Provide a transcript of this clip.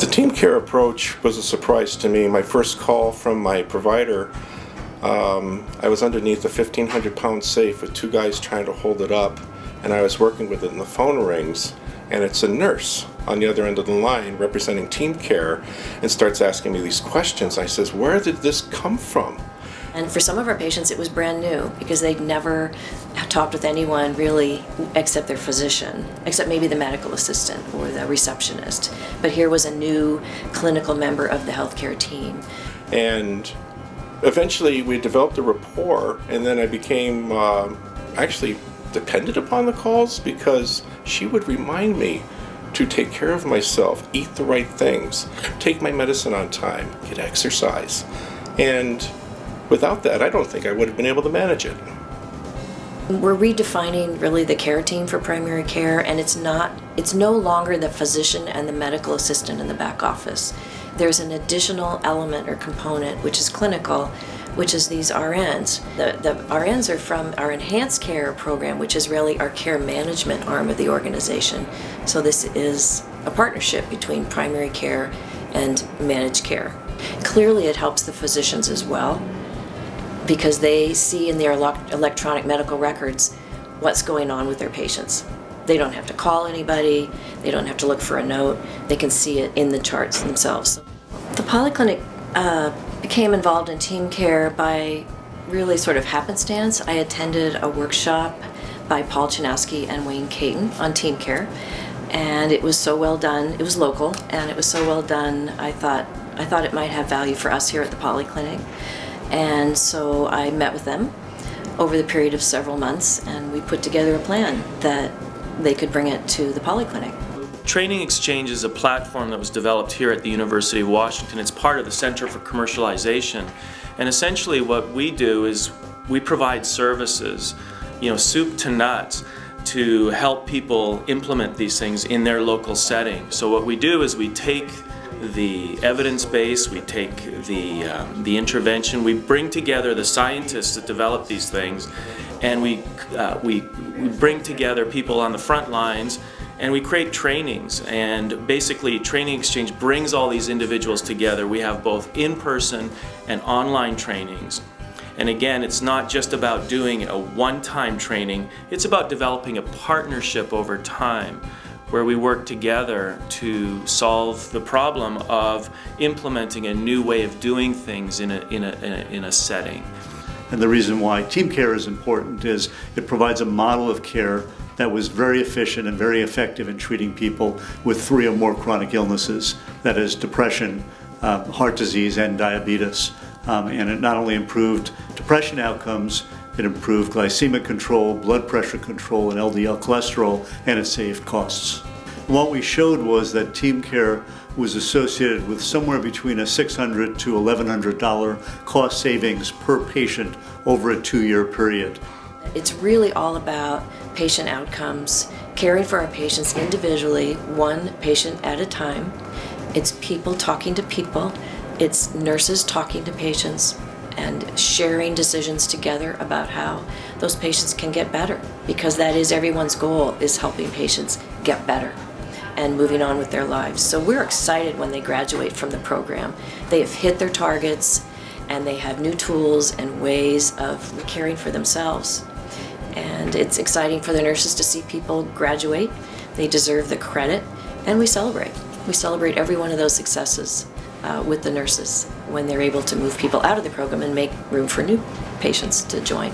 The TEAMcare approach was a surprise to me. My first call from my provider, I was underneath a 1,500-pound safe with two guys trying to hold it up, and I was working with it, and the phone rings, and it's a nurse on the other end of the line representing TEAMcare, and starts asking me these questions. I says, where did this come from? And for some of our patients, it was brand new because they'd never talked with anyone really except their physician, except maybe the medical assistant or the receptionist. But here was a new clinical member of the healthcare team. And eventually we developed a rapport, and then I became actually dependent upon the calls because she would remind me to take care of myself, eat the right things, take my medicine on time, get exercise. And without that, I don't think I would have been able to manage it. We're redefining really the care team for primary care, and it's no longer the physician and the medical assistant in the back office. There's an additional element or component which is clinical, which is these RNs. The RNs are from our enhanced care program, which is really our care management arm of the organization. So this is a partnership between primary care and managed care. Clearly it helps the physicians as well, because they see in their electronic medical records what's going on with their patients. They don't have to call anybody, they don't have to look for a note, they can see it in the charts themselves. The Polyclinic became involved in TEAMcare by really sort of happenstance. I attended a workshop by Paul Ciechanowski and Katon on TEAMcare, and it was so well done. It was local, and it was so well done, I thought it might have value for us here at the Polyclinic. And so I met with them over the period of several months, and we put together a plan that they could bring it to the Polyclinic. Training Xchange is a platform that was developed here at the University of Washington. It's part of the Center for Commercialization. And essentially what we do is we provide services, soup to nuts, to help people implement these things in their local setting. So what we do is we take the evidence base, we take the intervention, we bring together the scientists that develop these things, and we bring together people on the front lines, and we create trainings. And basically Training Xchange brings all these individuals together. We have both in-person and online trainings. And again, it's not just about doing a one-time training, it's about developing a partnership over time, where we work together to solve the problem of implementing a new way of doing things in a setting. And the reason why TEAMcare is important is it provides a model of care that was very efficient and very effective in treating people with 3 or more chronic illnesses, that is depression, heart disease, and diabetes. And it not only improved depression outcomes, it improved glycemic control, blood pressure control, and LDL cholesterol, and it saved costs. What we showed was that TEAMcare was associated with somewhere between a $600 to $1,100 cost savings per patient over a 2-year period. It's really all about patient outcomes, caring for our patients individually, one patient at a time. It's people talking to people. It's nurses talking to patients and sharing decisions together about how those patients can get better, because that is everyone's goal, is helping patients get better and moving on with their lives. So we're excited when they graduate from the program. They have hit their targets and they have new tools and ways of caring for themselves. And it's exciting for the nurses to see people graduate. They deserve the credit, and we celebrate. We celebrate every one of those successes with the nurses when they're able to move people out of the program and make room for new patients to join.